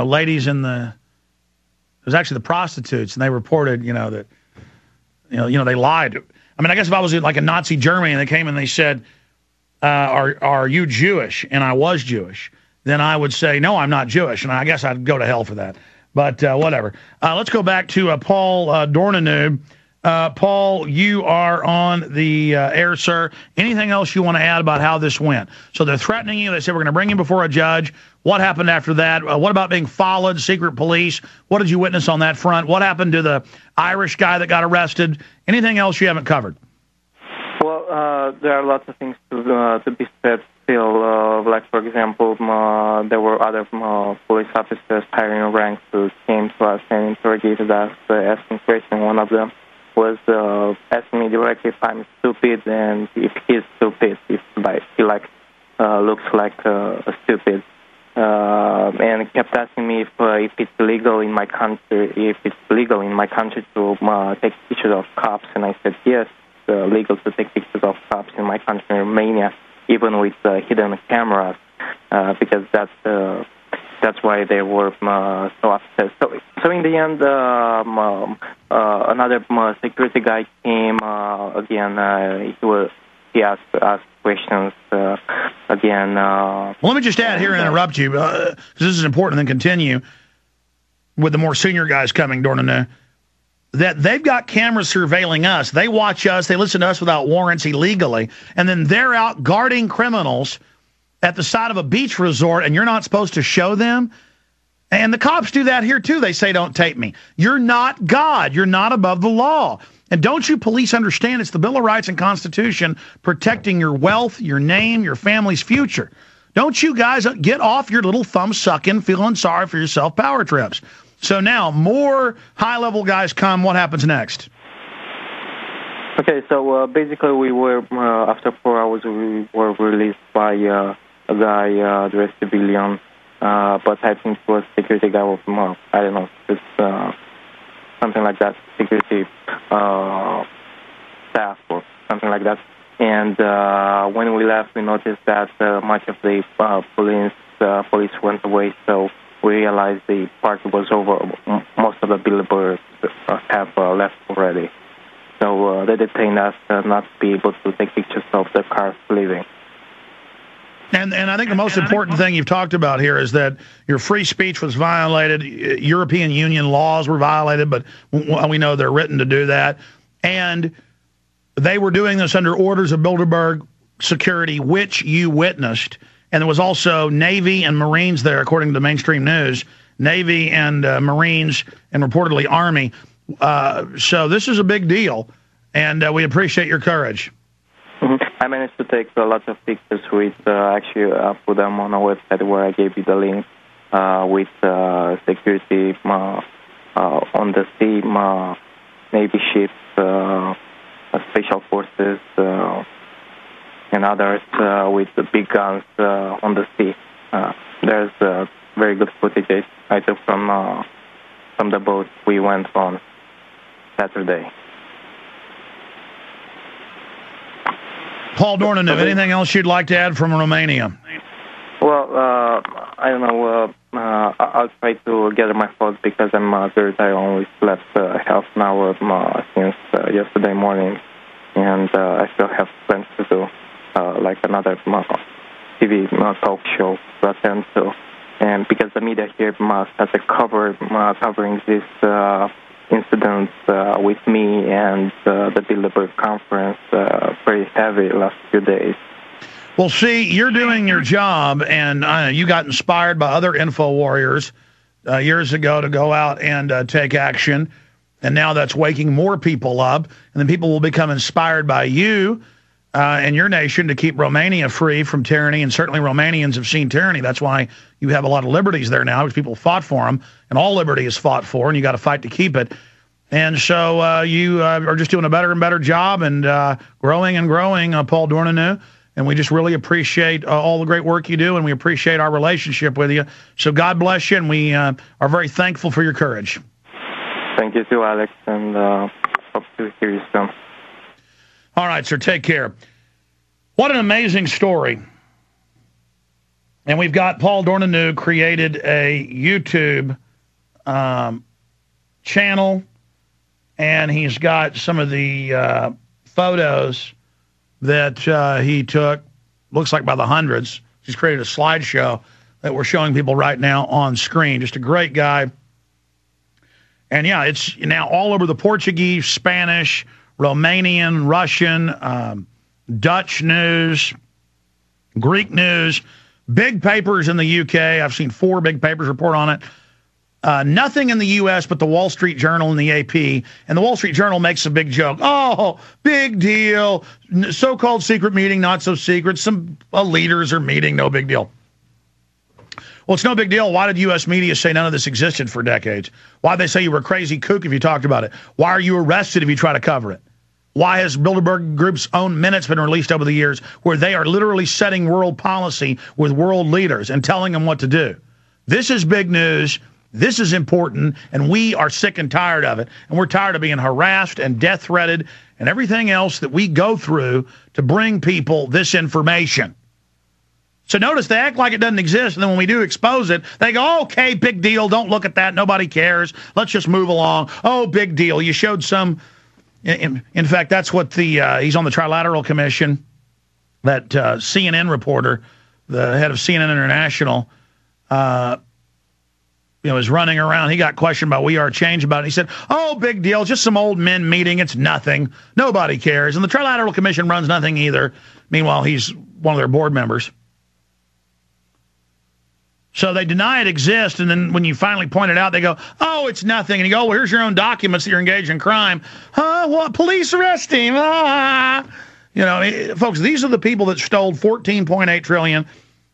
ladies in it was actually the prostitutes, and they reported, that, they lied. I mean, I guess if I was in like a Nazi Germany and they came and they said, are you Jewish? And I was Jewish, then I would say, no, I'm not Jewish. And I guess I'd go to hell for that. But whatever. Let's go back to Paul Dornanu. Paul, you are on the air, sir. Anything else you want to add about how this went? So they're threatening you. They said, we're going to bring you before a judge. What happened after that? What about being followed, secret police? What did you witness on that front? What happened to the Irish guy that got arrested? Anything else you haven't covered? Well, there are lots of things to be said still. Like, for example, there were other police officers higher in ranks who came to us and interrogated us, asking questions. One of them was asking me directly if I'm stupid and if he's stupid, if he looks like a stupid. And kept asking me if it's legal in my country, to take pictures of cops, and I said yes, it's legal to take pictures of cops in my country, in Romania, even with hidden cameras, because that's why they were so upset. So in the end, another security guy came again. He asked questions again. Well, let me just add here and interrupt you, because this is important, and then continue with the more senior guys coming, Dornanu, that they've got cameras surveilling us. They watch us. They listen to us without warrants illegally, and then they're out guarding criminals at the side of a beach resort, and you're not supposed to show them? And the cops do that here, too. They say, don't tape me. You're not God. You're not above the law. And don't you police understand it's the Bill of Rights and Constitution protecting your wealth, your name, your family's future? Don't you guys get off your little thumb-sucking, feeling sorry for yourself power trips? So now, more high-level guys come. What happens next? Okay, so basically we were, after 4 hours, we were released by a guy dressed civilian, but I think it was security guy of, I don't know, it's something like that, security staff or something like that. And when we left, we noticed that much of the police went away, so we realized the party was over. Most of the billboards have left already. So they detained us not to be able to take pictures of the cars leaving. And I think the most important thing you've talked about here is that your free speech was violated. European Union laws were violated, but we know they're written to do that. And they were doing this under orders of Bilderberg security, which you witnessed. And there was also Navy and Marines there, according to the mainstream news. Navy and Marines and reportedly Army. So this is a big deal, and we appreciate your courage. I managed to take a lot of pictures with, actually put them on a website where I gave you the link, with security on the sea, Navy ships, special forces, and others with the big guns on the sea. There's very good footage I took from the boat we went on Saturday. Paul Dornanu, anything else you'd like to add from Romania? Well, I don't know. I'll try to gather my thoughts because I'm tired. I only slept half an hour since yesterday morning, and I still have plans to do, like another TV talk show to attend to. And because the media here started covering this incident with me and the Bilderberg conference very heavy last few days. Well, see, you're doing your job, and you got inspired by other info warriors years ago to go out and take action, and now that's waking more people up, and then people will become inspired by you and your nation to keep Romania free from tyranny, and certainly Romanians have seen tyranny. That's why you have a lot of liberties there now, because people fought for them, and all liberty is fought for, and you got to fight to keep it. And so you are just doing a better and better job, and growing and growing, Paul Dornanu. And we just really appreciate all the great work you do, and we appreciate our relationship with you. So God bless you, and we are very thankful for your courage. Thank you too, Alex, and hope to hear you soon. All right, sir, take care. What an amazing story. And we've got Paul Dornanu created a YouTube channel, and he's got some of the photos that he took, looks like by the hundreds. He's created a slideshow that we're showing people right now on screen. Just a great guy. And yeah, it's now all over the Portuguese, Spanish, Romanian, Russian, Dutch news, Greek news, big papers in the UK. I've seen 4 big papers report on it. Nothing in the U.S. but the Wall Street Journal and the AP. And the Wall Street Journal makes a big joke. Oh, big deal. So-called secret meeting, not so secret. Some leaders are meeting, no big deal. Well, it's no big deal. Why did U.S. media say none of this existed for decades? Why did they say you were a crazy kook if you talked about it? Why are you arrested if you try to cover it? Why has Bilderberg Group's own minutes been released over the years where they are literally setting world policy with world leaders and telling them what to do? This is big news. This is important, and we are sick and tired of it. And we're tired of being harassed and death-threatened and everything else that we go through to bring people this information. So notice they act like it doesn't exist, and then when we do expose it, they go, oh, okay, big deal, don't look at that, nobody cares, let's just move along. Oh, big deal, you showed some... In fact, that's what he's on the Trilateral Commission, that CNN reporter, the head of CNN International, was running around. He got questioned about We Are Change about it. He said, oh, big deal, just some old men meeting, it's nothing, nobody cares. And the Trilateral Commission runs nothing either. Meanwhile, he's one of their board members. So they deny it exists, and then when you finally point it out, they go, oh, it's nothing. And you go, well, here's your own documents that you're engaged in crime. Huh? What? Police arrest him. Ah. Folks, these are the people that stole $14.8 trillion,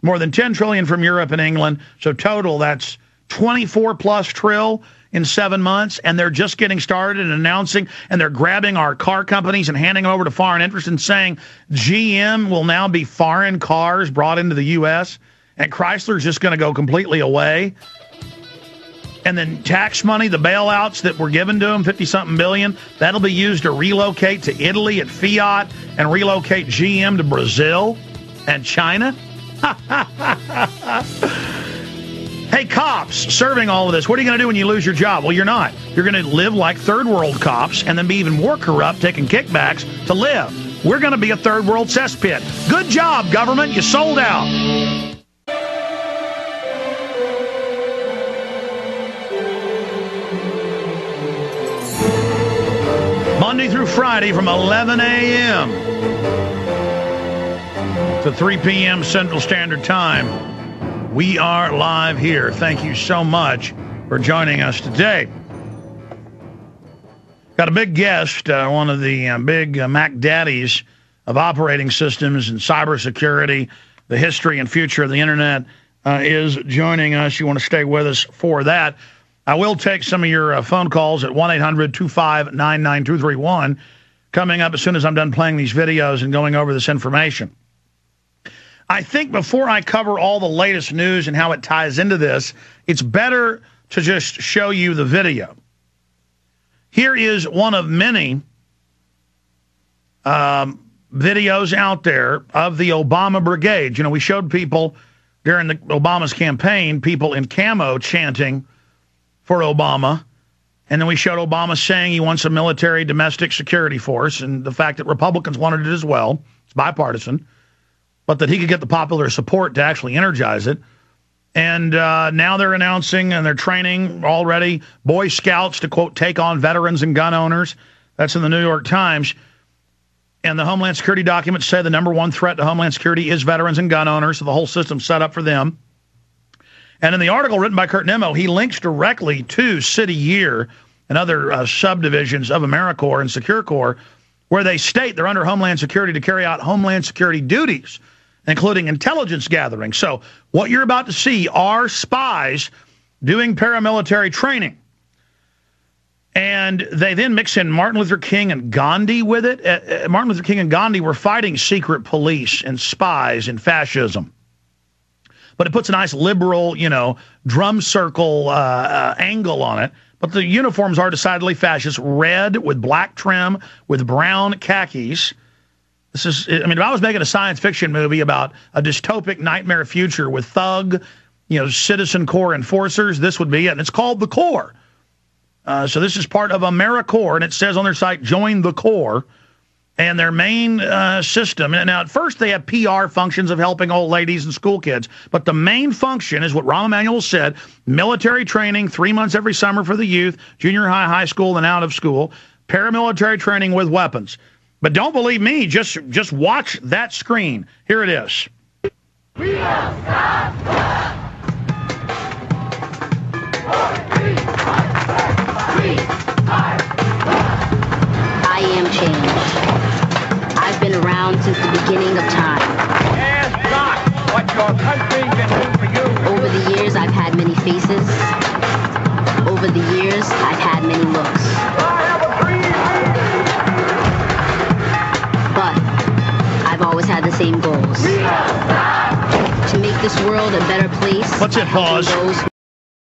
more than $10 trillion from Europe and England. So total, that's 24+ trill in 7 months, and they're just getting started and announcing, and they're grabbing our car companies and handing them over to foreign interests and saying GM will now be foreign cars brought into the U.S., and Chrysler's just going to go completely away. And then tax money, the bailouts that were given to them, 50-something billion, that'll be used to relocate to Italy at Fiat and relocate GM to Brazil and China. Hey, cops serving all of this, what are you going to do when you lose your job? Well, you're not. You're going to live like third world cops and then be even more corrupt, taking kickbacks to live. We're going to be a third world cesspit. Good job, government. You sold out. Monday through Friday from 11 a.m. to 3 p.m. Central Standard Time. We are live here. Thank you so much for joining us today. Got a big guest, one of the big Mac daddies of operating systems and cybersecurity, the history and future of the internet, is joining us. You want to stay with us for that. I will take some of your phone calls at 1-800-259-9231 coming up as soon as I'm done playing these videos and going over this information. I think before I cover all the latest news and how it ties into this, it's better to just show you the video. Here is one of many videos out there of the Obama Brigade. We showed people during Obama's campaign, people in camo chanting for Obama, and then we showed Obama saying he wants a military domestic security force, and the fact that Republicans wanted it as well. It's bipartisan, but that he could get the popular support to actually energize it. And now they're announcing, and they're training already Boy Scouts to, quote, take on veterans and gun owners. That's in the New York Times. And the Homeland Security documents say the number one threat to Homeland Security is veterans and gun owners, so the whole system's set up for them. And in the article written by Kurt Nimmo, he links directly to City Year and other subdivisions of AmeriCorps and Secure Corps, where they state they're under Homeland Security to carry out Homeland Security duties, including intelligence gathering. So what you're about to see are spies doing paramilitary training. And they then mix in Martin Luther King and Gandhi with it. Martin Luther King and Gandhi were fighting secret police and spies and fascism. But it puts a nice liberal, drum circle angle on it. But the uniforms are decidedly fascist, red with black trim with brown khakis. This is, I mean, if I was making a science fiction movie about a dystopic nightmare future with thug, Citizen Corps enforcers, this would be it. And it's called the Corps. So this is part of AmeriCorps, and it says on their site, join the Corps. And their main system, and now at first they have PR functions of helping old ladies and school kids, but the main function is what Rahm Emanuel said, military training 3 months every summer for the youth, junior high, high school, and out of school, paramilitary training with weapons. But don't believe me, just watch that screen. Here it is. We will stop. I am change. I've been around since the beginning of time. Ask not what your country can do for you. Over the years, I've had many faces. Over the years, I've had many looks. I have a dream. But I've always had the same goals. To make this world a better place. Let's hit by helping pause. those